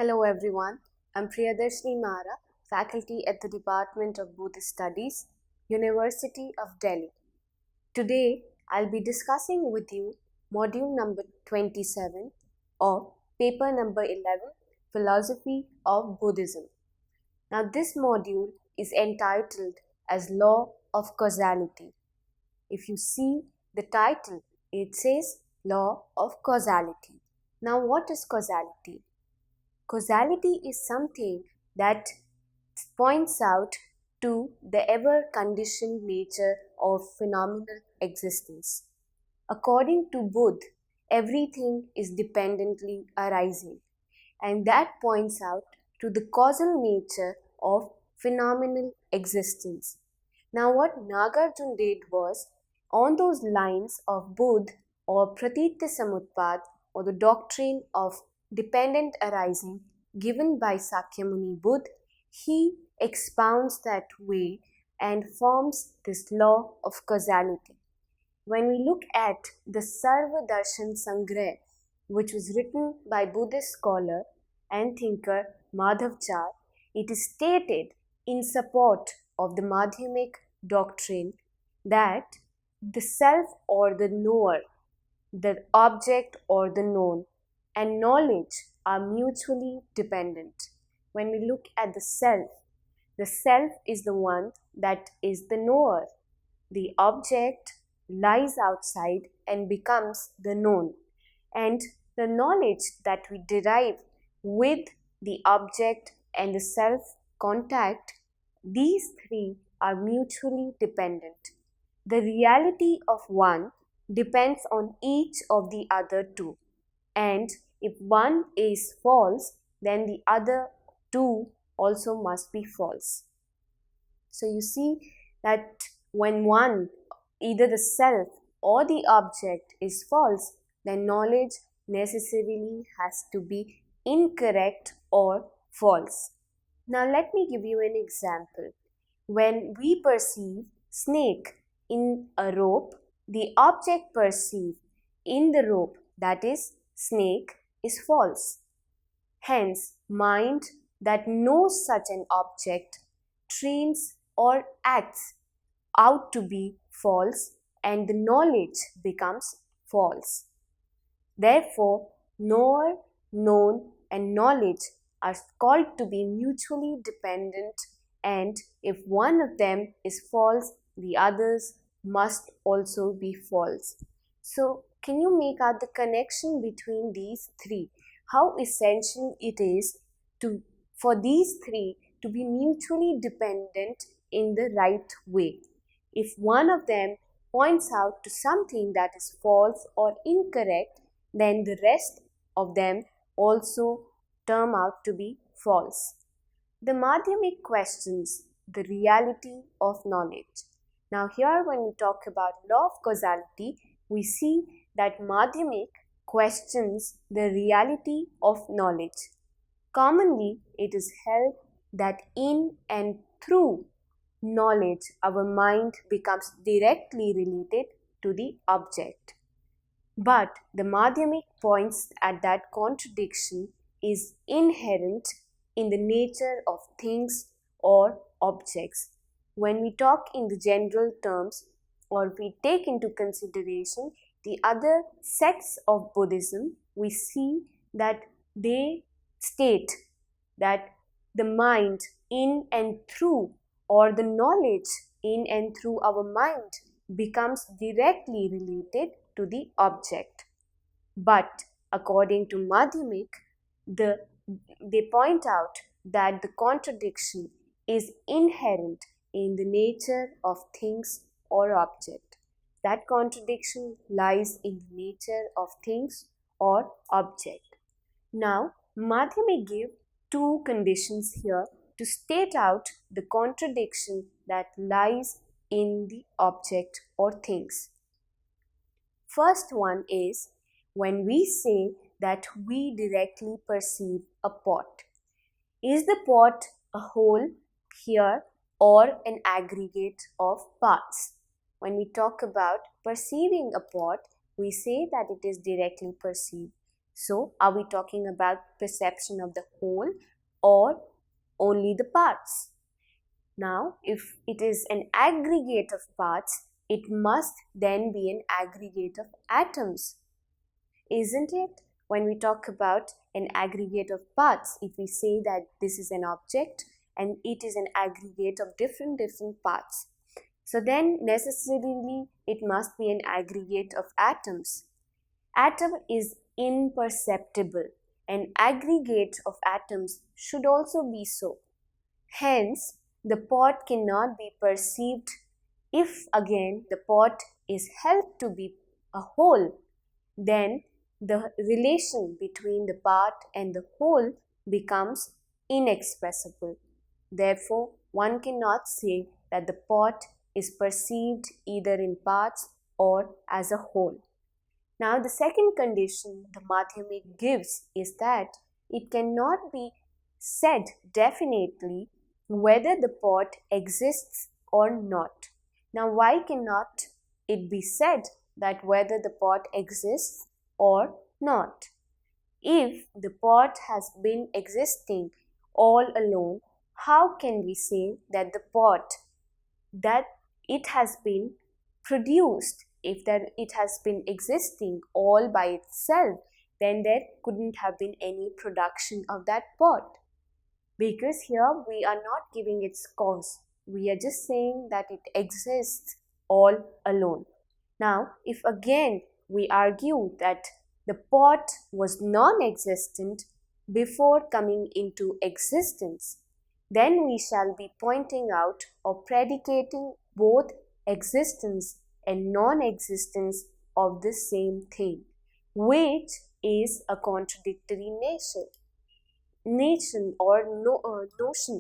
Hello everyone, I'm Priyadarshini Mara, faculty at the Department of Buddhist Studies, University of Delhi. Today, I'll be discussing with you module number 27 of paper number 11, Philosophy of Buddhism. Now, this module is entitled as Law of Causality. If you see the title, it says Law of Causality. Now, what is causality? Causality is something that points out to the ever-conditioned nature of phenomenal existence. According to Buddha, everything is dependently arising, and that points out to the causal nature of phenomenal existence. Now, what Nagarjuna did was, on those lines of Buddha or Pratitya Samutpad or the doctrine of dependent arising given by Sakyamuni Buddha, he expounds that way and forms this law of causality. When we look at the Sarva Darshan Sangrah, which was written by Buddhist scholar and thinker Madhavacharya, it is stated in support of the Madhyamik doctrine that the self or the knower, the object or the known, and knowledge are mutually dependent. When we look at the self is the one that is the knower. The object lies outside and becomes the known. And the knowledge that we derive with the object and the self contact, these three are mutually dependent. The reality of one depends on each of the other two. And if one is false, then the other two also must be false. So you see that when one, either the self or the object is false, then knowledge necessarily has to be incorrect or false. Now let me give you an example. When we perceive snake in a rope, the object perceived in the rope, that is snake, is false. Hence, mind that knows such an object trains or acts out to be false, and the knowledge becomes false. Therefore, knower, known, and knowledge are called to be mutually dependent, and if one of them is false, the others must also be false. So, can you make out the connection between these three? How essential it is for these three to be mutually dependent in the right way. If one of them points out to something that is false or incorrect, then the rest of them also turn out to be false. The Madhyamik questions the reality of knowledge. Now here when we talk about law of causality, we see that Madhyamik questions the reality of knowledge. Commonly, it is held that in and through knowledge, our mind becomes directly related to the object. But the Madhyamik points at that contradiction is inherent in the nature of things or objects. When we talk in the general terms, or we take into consideration the other sects of Buddhism, we see that they state that the mind in and through, or the knowledge in and through our mind, becomes directly related to the object. But according to Madhyamik, they point out that the contradiction is inherent in the nature of things or object. That contradiction lies in the nature of things or object. Now, Madhyamik give two conditions here to state out the contradiction that lies in the object or things. First one is when we say that we directly perceive a pot. Is the pot a whole here or an aggregate of parts? When we talk about perceiving a pot, we say that it is directly perceived. So, are we talking about perception of the whole or only the parts? Now, if it is an aggregate of parts, it must then be an aggregate of atoms, isn't it? When we talk about an aggregate of parts, if we say that this is an object and it is an aggregate of different parts, so then necessarily it must be an aggregate of atoms. Atom is imperceptible. An aggregate of atoms should also be so. Hence, the pot cannot be perceived if again the pot is held to be a whole. Then the relation between the part and the whole becomes inexpressible. Therefore, one cannot say that the pot is perceived either in parts or as a whole. Now, the second condition the Madhyamik gives is that it cannot be said definitely whether the pot exists or not. Now, why cannot it be said that whether the pot exists or not? If the pot has been existing all alone, how can we say that the pot that it has been produced? If that it has been existing all by itself, then there couldn't have been any production of that pot, because here we are not giving its cause. We are just saying that it exists all alone. Now, if again we argue that the pot was non-existent before coming into existence, then we shall be pointing out or predicating both existence and non-existence of the same thing, which is a contradictory notion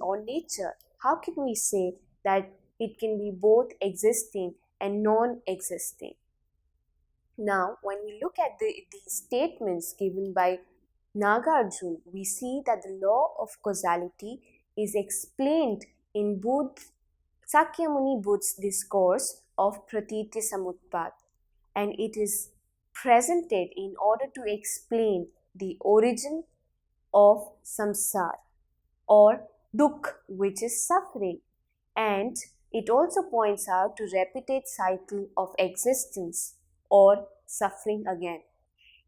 or nature. How can we say that it can be both existing and non-existing? Now, when we look at these statements given by Nagarjuna, we see that the law of causality is explained in Sakyamuni Buddha's discourse of Pratitya Samutpat, and it is presented in order to explain the origin of samsara or dukh, which is suffering, and it also points out to repeated cycle of existence or suffering again,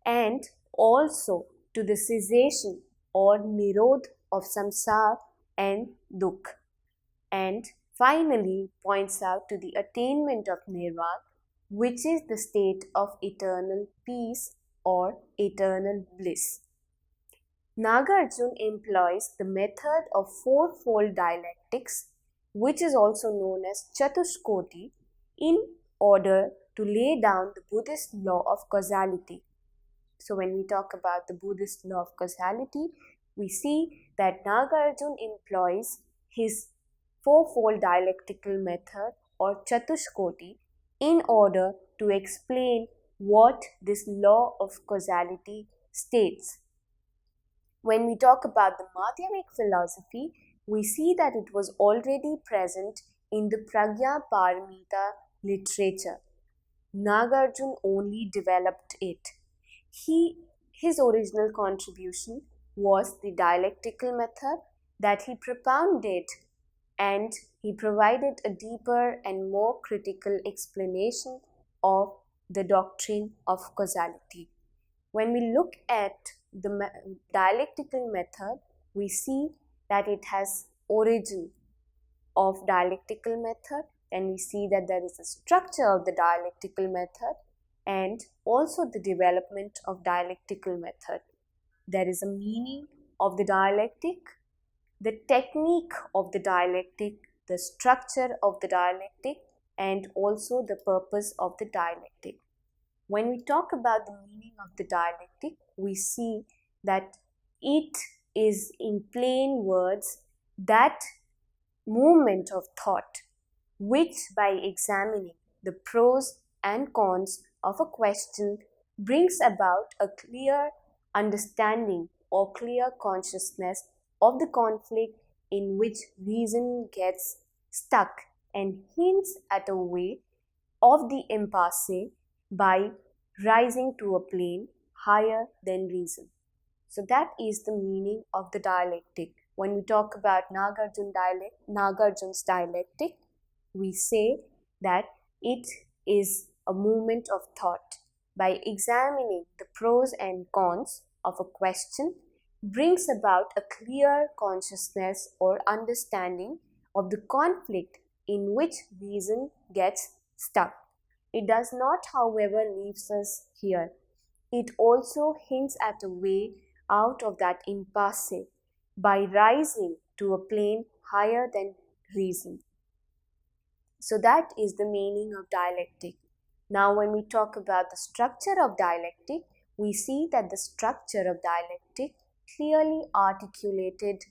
and also to the cessation or nirodh of samsara and dukh, and finally points out to the attainment of nirvana, which is the state of eternal peace or eternal bliss. Nagarjuna employs the method of fourfold dialectics, which is also known as Chatushkoti, in order to lay down the Buddhist law of causality. So when we talk about the Buddhist law of causality, we see that Nagarjuna employs his fourfold dialectical method or Chatushkoti in order to explain what this law of causality states. When we talk about the Madhyamik philosophy, we see that it was already present in the Pragya Paramita literature. Nagarjuna only developed it. His original contribution was the dialectical method that he propounded, and he provided a deeper and more critical explanation of the doctrine of causality. When we look at the dialectical method, we see that it has origin of dialectical method, and we see that there is a structure of the dialectical method and also the development of dialectical method. There is a meaning of the dialectic, the technique of the dialectic, the structure of the dialectic, and also the purpose of the dialectic. When we talk about the meaning of the dialectic, we see that it is, in plain words, that movement of thought which, by examining the pros and cons of a question, brings about a clear understanding or clear consciousness of the conflict in which reason gets stuck, and hints at a way of the impasse by rising to a plane higher than reason. So that is the meaning of the dialectic. When we talk about Nagarjun's dialectic, we say that it is a movement of thought. By examining the pros and cons of a question, brings about a clear consciousness or understanding of the conflict in which reason gets stuck. It does not, however, leaves us here. It also hints at a way out of that impasse by rising to a plane higher than reason. So that is the meaning of dialectic. Now when we talk about the structure of dialectic, we see that the structure of dialectic clearly articulated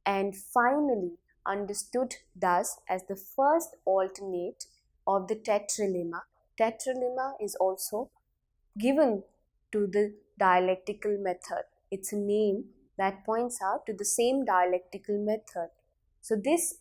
and finally understood thus as the first alternate of the tetralemma. Tetralemma is also given to the dialectical method. It's a name that points out to the same dialectical method. So this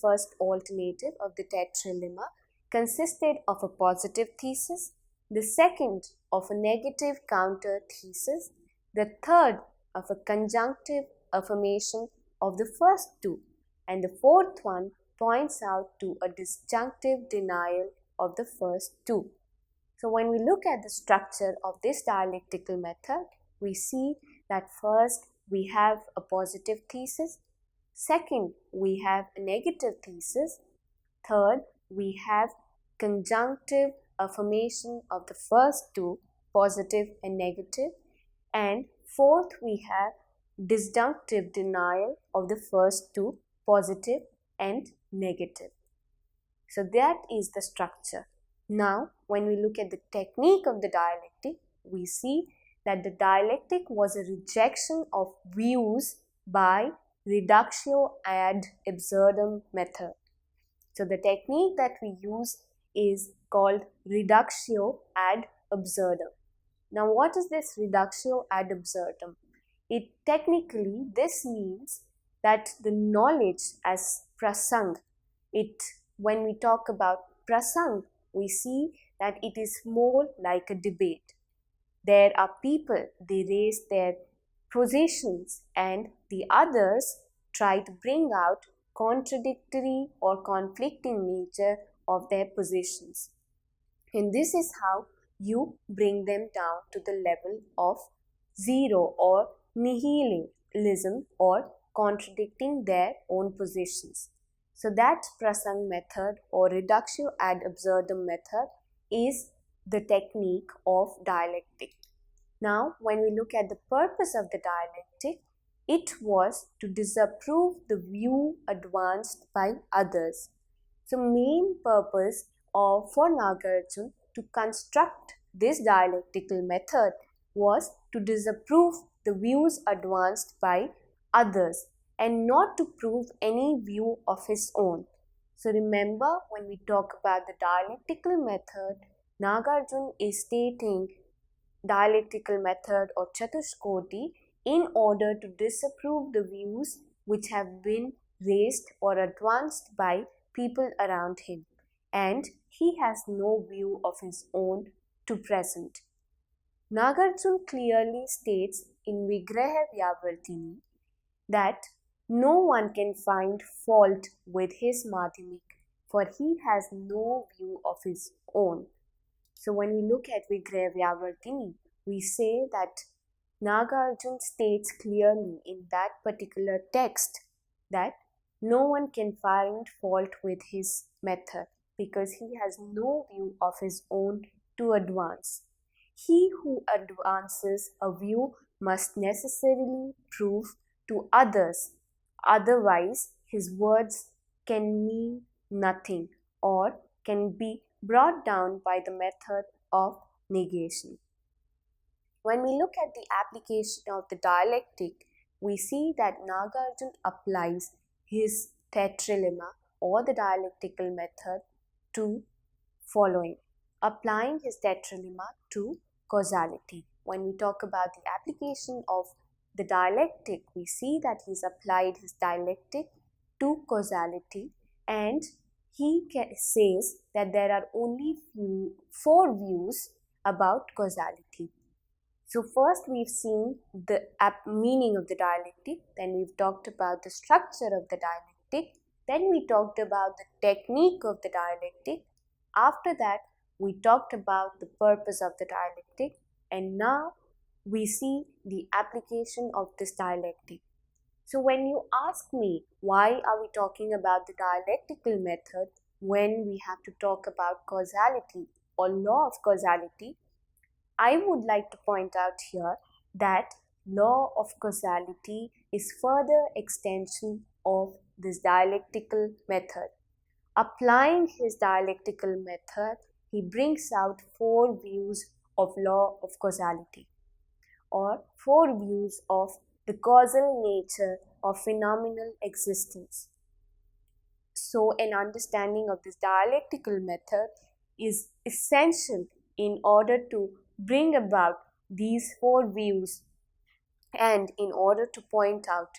first alternative of the tetralemma consisted of a positive thesis, the second of a negative counter thesis, the third of a conjunctive affirmation of the first two, and the fourth one points out to a disjunctive denial of the first two. So when we look at the structure of this dialectical method, we see that first we have a positive thesis, second we have a negative thesis, third we have conjunctive affirmation of the first two, positive and negative, and fourth we have disjunctive denial of the first two, positive and negative. So that is the structure. Now, when we look at the technique of the dialectic, we see that the dialectic was a rejection of views by reductio ad absurdum method. So the technique that we use is called reductio ad absurdum. Now, what is this reductio ad absurdum? This means that the knowledge as prasang, when we talk about prasang, we see that it is more like a debate. There are people, they raise their positions and the others try to bring out contradictory or conflicting nature of their positions. And this is how you bring them down to the level of zero or nihilism or contradicting their own positions. So that prasang method or reductio ad absurdum method is the technique of dialectic. Now, when we look at the purpose of the dialectic, it was to disapprove the view advanced by others. So, main purpose for Nagarjuna to construct this dialectical method was to disapprove the views advanced by others and not to prove any view of his own. So remember, when we talk about the dialectical method, Nagarjuna is stating dialectical method or Chatushkoti in order to disapprove the views which have been raised or advanced by people around him, and he has no view of his own to present. Nagarjuna clearly states in Vidya-mitra that no one can find fault with his Madhyamik, for he has no view of his own. So when we look at Vidya-mitra, we say that Nagarjuna states clearly in that particular text that no one can find fault with his method because he has no view of his own to advance. He who advances a view must necessarily prove to others, otherwise his words can mean nothing or can be brought down by the method of negation. When we look at the application of the dialectic, we see that Nagarjuna applies his tetralemma or the dialectical method to following. Applying his tetralemma to causality. When we talk about the application of the dialectic, we see that he's applied his dialectic to causality, and he says that there are only four views about causality. So first we've seen the meaning of the dialectic, then we've talked about the structure of the dialectic, then we talked about the technique of the dialectic. After that, we talked about the purpose of the dialectic, and now we see the application of this dialectic. So when you ask me why are we talking about the dialectical method when we have to talk about causality or law of causality, I would like to point out here that law of causality is further extension of this dialectical method. Applying his dialectical method, he brings out four views of law of causality, or four views of the causal nature of phenomenal existence. So an understanding of this dialectical method is essential in order to bring about these four views and in order to point out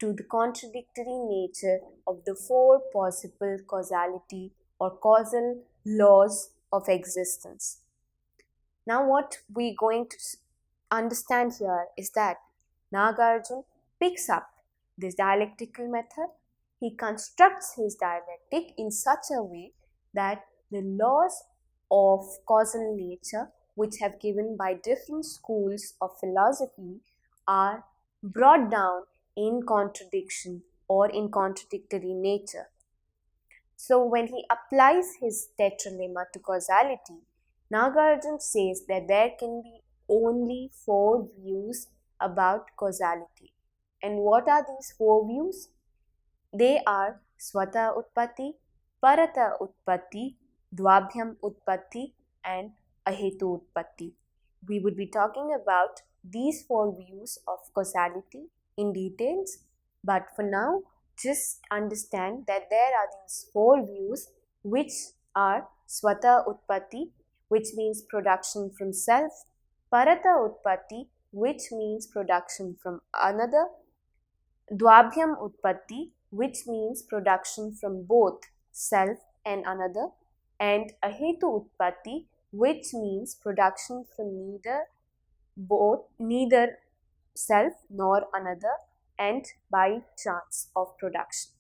to the contradictory nature of the four possible causality or causal laws of existence. Now what we're going to understand here is that Nagarjuna picks up this dialectical method. He constructs his dialectic in such a way that the laws of causal nature, which have given by different schools of philosophy, are brought down in contradiction or in contradictory nature. So when he applies his tetralemma to causality, Nagarjuna says that there can be only four views about causality. And what are these four views? They are Swata Utpatti, Parata Utpatti, Dvabhyam Utpatti, and Ahetu Utpatti. We would be talking about these four views of causality in details, but for now, just understand that there are these four views which are Swata Utpatti, which means production from self, Parata Utpatti, which means production from another, Dvabhyam Utpatti, which means production from both self and another, and Ahetu Utpatti, which means production from neither self nor another, and by chance of production.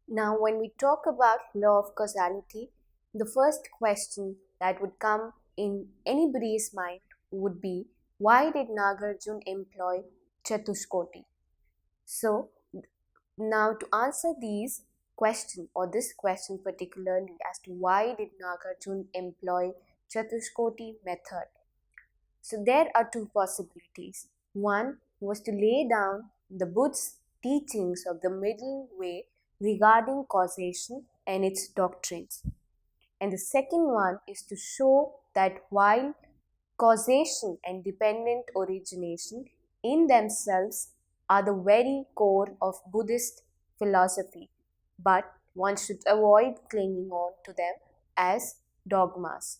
Now, when we talk about law of causality, the first question that would come in anybody's mind would be, why did Nagarjuna employ Chatushkoti? So, now to answer these question or this question particularly as to why did Nagarjuna employ Chatushkoti method? So there are two possibilities. One was to lay down the Buddha's teachings of the middle way regarding causation and its doctrines. And the second one is to show that while causation and dependent origination in themselves are the very core of Buddhist philosophy, but one should avoid clinging on to them as dogmas.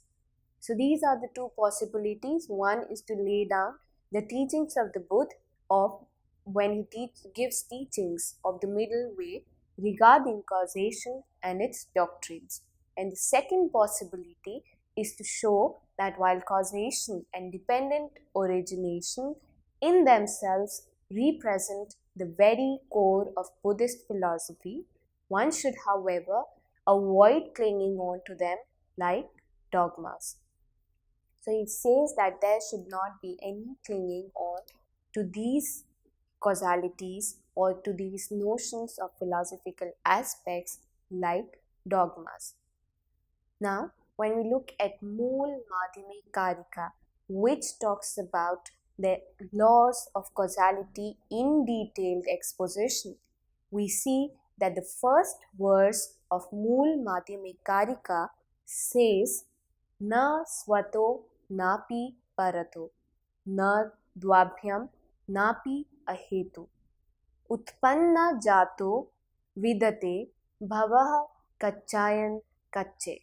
So these are the two possibilities. One is to lay down the teachings of the Buddha of when he gives teachings of the middle way regarding causation and its doctrines. And the second possibility is to show that while causation and dependent origination in themselves represent the very core of Buddhist philosophy, one should, however, avoid clinging on to them like dogmas. So it says that there should not be any clinging on to these causalities or to these notions of philosophical aspects like dogmas. Now, when we look at Mool Madhyamik Karika, which talks about the laws of causality in detailed exposition, we see that the first verse of Mool Madhyamik Karika says, Na swato napi parato, na dvabhyam napi ahetu, utpanna jato vidate bhavah kacchayan kacche.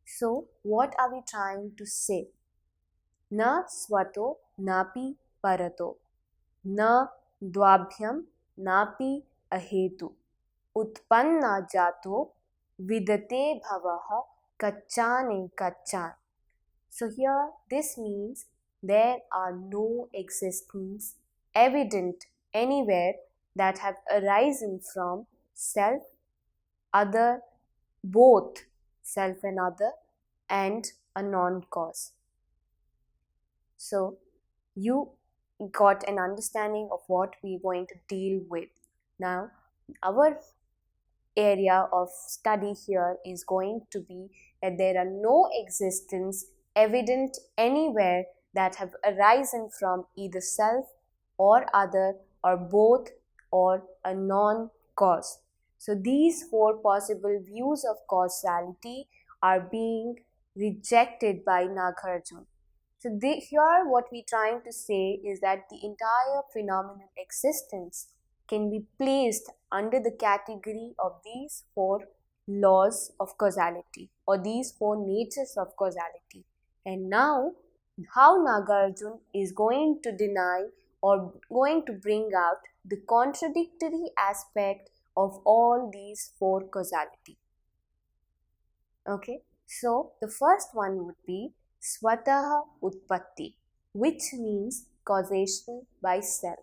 So, what are we trying to say? Na swato napi parato, na dvabhyam napi ahetu, utpanna jato vidate bhavah kachane kachan. So here this means there are no existence evident anywhere that have arisen from self, other, both self and other, and a non-cause. So you got an understanding of what we're going to deal with. Now, our area of study here is going to be that there are no existence evident anywhere that have arisen from either self or other or both or a non-cause. So these four possible views of causality are being rejected by Nagarjuna. So here what we're trying to say is that the entire phenomenal existence can be placed under the category of these four laws of causality or these four natures of causality. And now how Nagarjuna is going to deny or going to bring out the contradictory aspect of all these four causality. Okay, so the first one would be Swataha Utpatti, which means causation by self.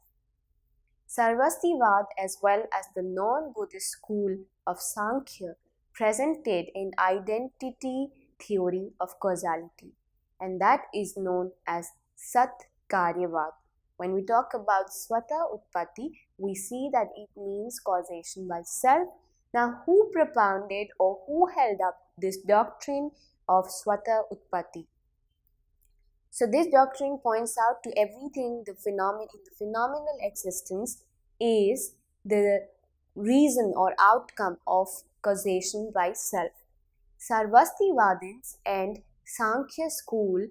Sarvastivād as well as the non-Buddhist school of Sankhya presented an identity theory of causality, and that is known as Sat Karyavad. When we talk about Swata Utpatti, we see that it means causation by self. Now, who propounded or who held up this doctrine of Swata Utpatti? So this doctrine points out to everything the phenomenal existence is the reason or outcome of causation by self. Sarvastivadins and Sankhya school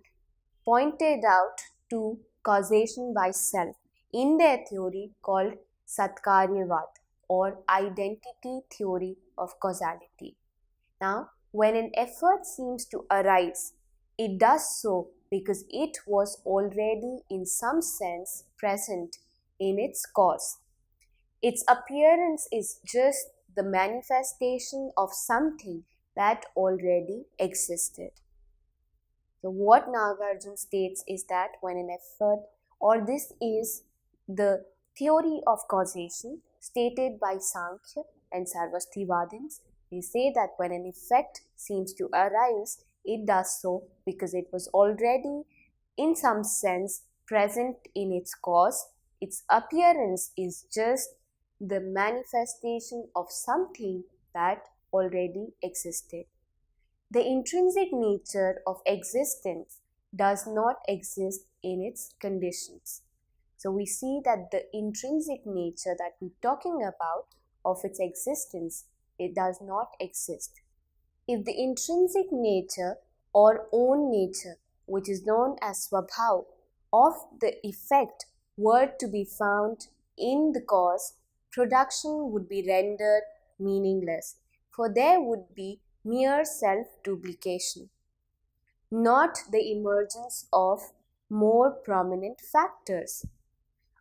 pointed out to causation by self in their theory called Satkaryavad or identity theory of causality. Now, when an effort seems to arise, it does so because it was already in some sense present in its cause. Its appearance is just the manifestation of something that already existed. So what Nagarjuna states is that when an effort, or this is the theory of causation stated by Sankhya and Sarvastivadins, they say that when an effect seems to arise, it does so because it was already in some sense present in its cause. Its appearance is just the manifestation of something that already existed. The intrinsic nature of existence does not exist in its conditions. So we see that the intrinsic nature that we're talking about of its existence, it does not exist. If the intrinsic nature or own nature, which is known as Swabhav, of the effect were to be found in the cause, production would be rendered meaningless, for there would be mere self-duplication, not the emergence of more prominent factors.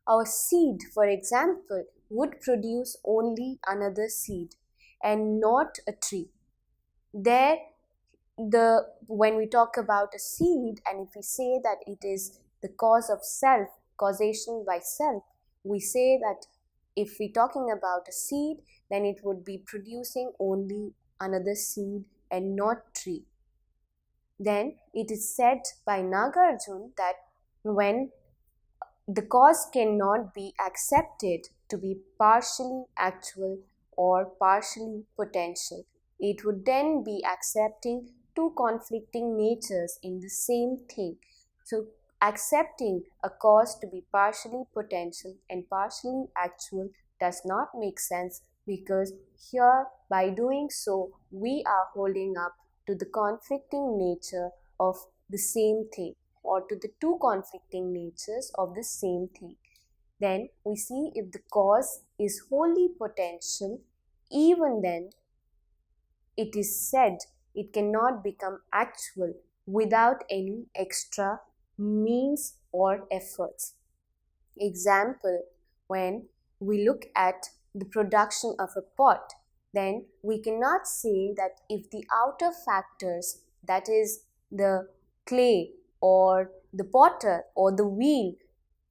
Our seed, for example, would produce only another seed and not a tree. When we talk about a seed, and if we say that it is the cause of self, causation by self, we say that if we're talking about a seed, then it would be producing only another seed and not tree. Then it is said by Nagarjuna that when the cause cannot be accepted to be partially actual or partially potential, it would then be accepting two conflicting natures in the same thing. So accepting a cause to be partially potential and partially actual does not make sense, because here by doing so we are holding up to the conflicting nature of the same thing, or to the two conflicting natures of the same thing. Then we see if the cause is wholly potential, even then it is said it cannot become actual without any extra means or efforts. Example, when we look at the production of a pot, then we cannot say that if the outer factors, that is the clay or the potter or the wheel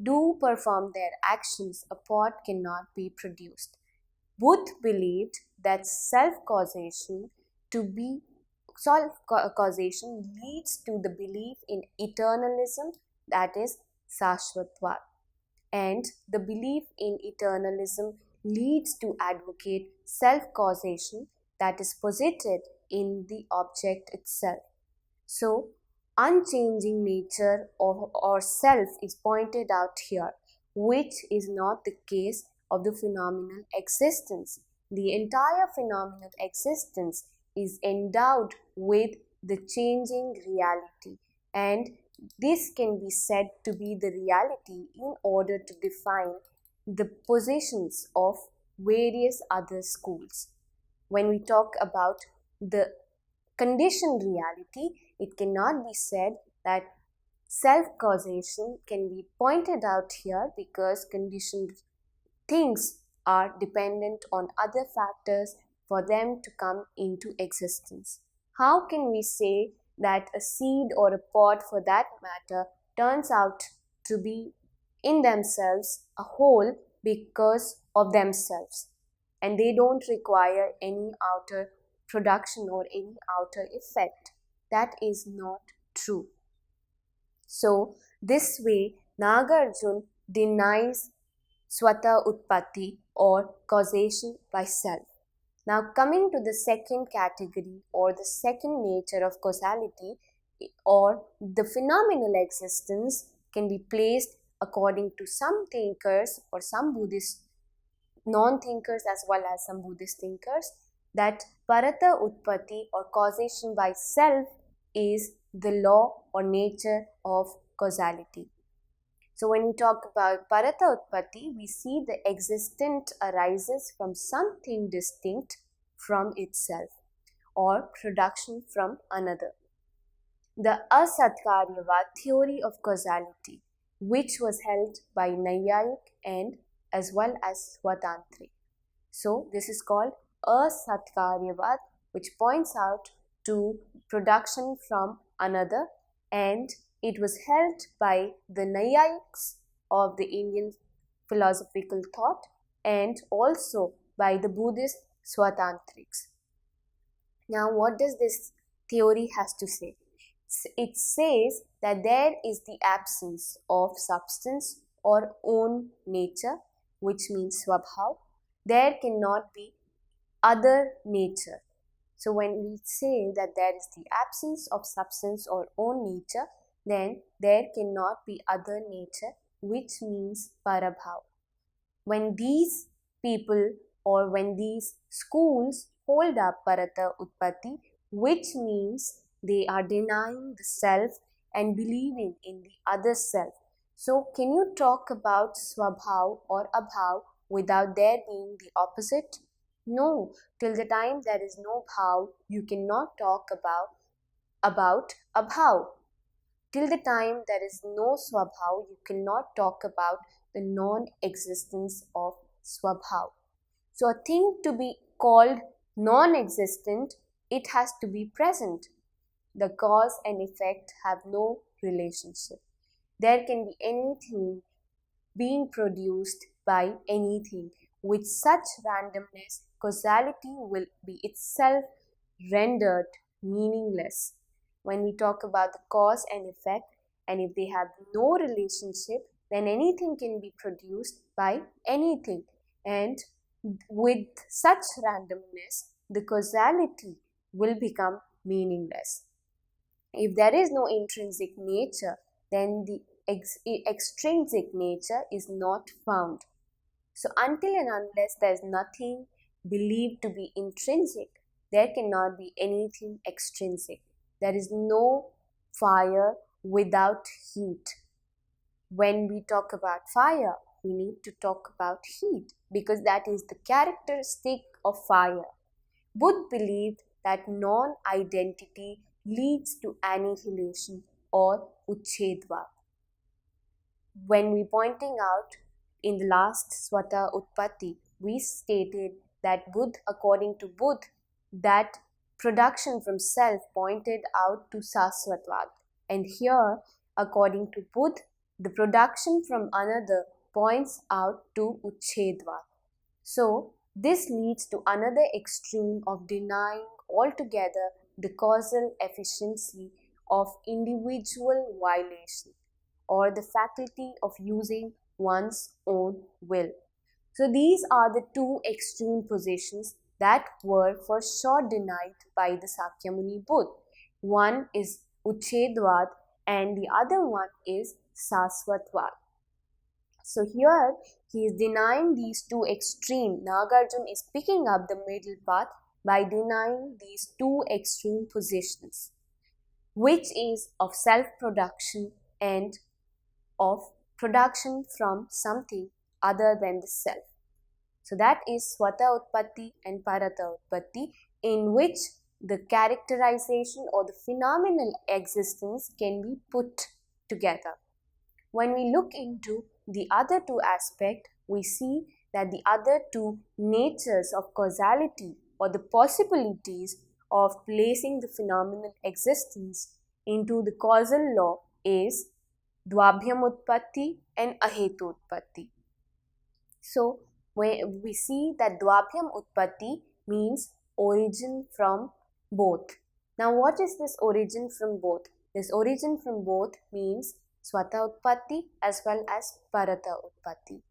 do perform their actions, a pot cannot be produced. Buddha believed that self-causation leads to the belief in eternalism, that is Sashvatvat. And the belief in eternalism leads to advocate self-causation, that is posited in the object itself. So, unchanging nature of or self is pointed out here, which is not the case of the phenomenal existence. The entire phenomenal existence is endowed with the changing reality, and this can be said to be the reality in order to define the positions of various other schools. When we talk about the conditioned reality, it cannot be said that self-causation can be pointed out here because conditioned things are dependent on other factors for them to come into existence. How can we say that a seed or a pod for that matter turns out to be in themselves a whole because of themselves and they don't require any outer production or any outer effect? That is not true. So, this way, Nagarjuna denies Swata Utpatti or causation by self. Now, coming to the second category or the second nature of causality or the phenomenal existence can be placed according to some thinkers or some Buddhist non-thinkers as well as some Buddhist thinkers, that Parata Utpatti or causation by self is the law or nature of causality. So when we talk about Parata Utpatti, we see the existent arises from something distinct from itself or production from another. The Asatkaryavad theory of causality, which was held by Naiyayic and as well as Swatantric. So this is called Asatkaryavad, which points out to production from another, and it was held by the Naiyayics of the Indian philosophical thought and also by the Buddhist Swatantrics. Now, what does this theory has to say? It says that there is the absence of substance or own nature, which means Swabhav. There cannot be other nature. So when we say that there is the absence of substance or own nature, then there cannot be other nature, which means Parabhav. When these people or when these schools hold up Parata Utpatti, which means they are denying the self and believing in the other self. So can you talk about Swabhav or Abhav without there being the opposite? No, till the time there is no bhav, you cannot talk about abhav. Till the time there is no swabhav, you cannot talk about the non-existence of swabhav. So a thing to be called non-existent, it has to be present. The cause and effect have no relationship. There can be anything being produced by anything. With such randomness, causality will be itself rendered meaningless. When we talk about the cause and effect, and if they have no relationship, then anything can be produced by anything. And with such randomness, the causality will become meaningless. If there is no intrinsic nature, then the extrinsic nature is not found. So until and unless there is nothing believed to be intrinsic, there cannot be anything extrinsic. There is no fire without heat. When we talk about fire, we need to talk about heat because that is the characteristic of fire. Buddha believed that non-identity leads to annihilation or uchedva. When we pointing out in the last Swata Utpatti, we stated that Buddha, according to Buddha, that production from self pointed out to Sasvatvad. And here According to Buddha, the production from another points out to Uchedvad. So, this leads to another extreme of denying altogether the causal efficiency of individual violation or the faculty of using one's own will. So, these are the two extreme positions that were for sure denied by the Sakyamuni Buddha. One is Uchedvad and the other one is Sasvatvad. So here he is denying these two extreme. Nagarjuna is picking up the middle path by denying these two extreme positions, which is of self-production and of production from something other than the self. So that is Swata Utpatti and Parata Utpatti, in which the characterization or the phenomenal existence can be put together. When we look into the other two aspects, we see that the other two natures of causality or the possibilities of placing the phenomenal existence into the causal law is Dvabhyam Utpatti and Ahetu Utpatti. So, we see that Dvabhyam Utpatti means origin from both. Now, what is this origin from both? This origin from both means Swata Utpatti as well as Parata Utpatti.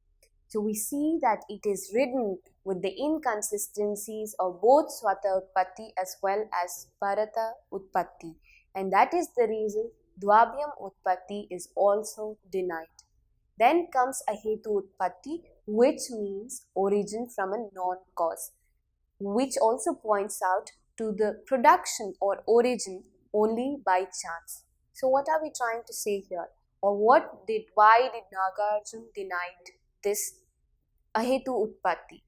So we see that it is ridden with the inconsistencies of both Swata Utpatti as well as Parata Utpatti, and that is the reason Dvabhyam Utpatti is also denied. Then comes Ahetu Utpatti, which means origin from a non-cause, which also points out to the production or origin only by chance. So what are we trying to say here? Or why did Nagarjuna deny this Ahetu Utpatti?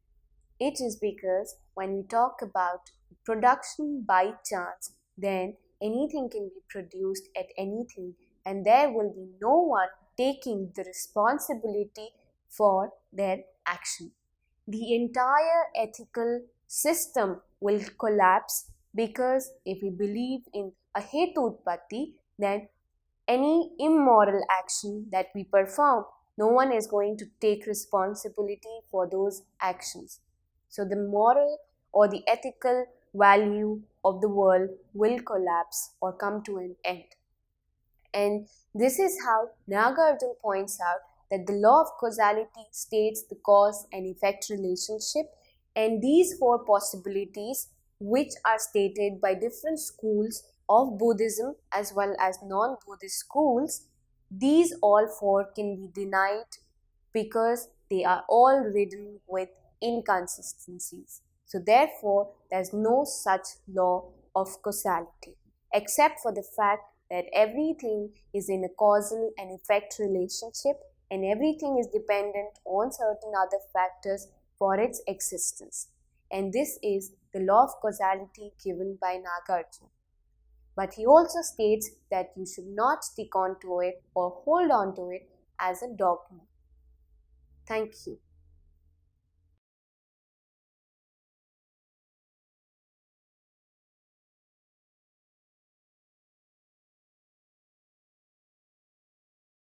It is because when we talk about production by chance, then anything can be produced at anything and there will be no one taking the responsibility for their action. The entire ethical system will collapse because if we believe in Ahetu Utpatti, then any immoral action that we perform, no one is going to take responsibility for those actions. So the moral or the ethical value of the world will collapse or come to an end. And this is how Nagarjuna points out that the law of causality states the cause and effect relationship, and these four possibilities, which are stated by different schools of Buddhism as well as non-Buddhist schools, these all four can be denied because they are all ridden with inconsistencies. So therefore, there is no such law of causality, except for the fact that everything is in a causal and effect relationship and everything is dependent on certain other factors for its existence. And this is the law of causality given by Nagarjuna. But he also states that you should not stick on to it or hold on to it as a dogma. Thank you.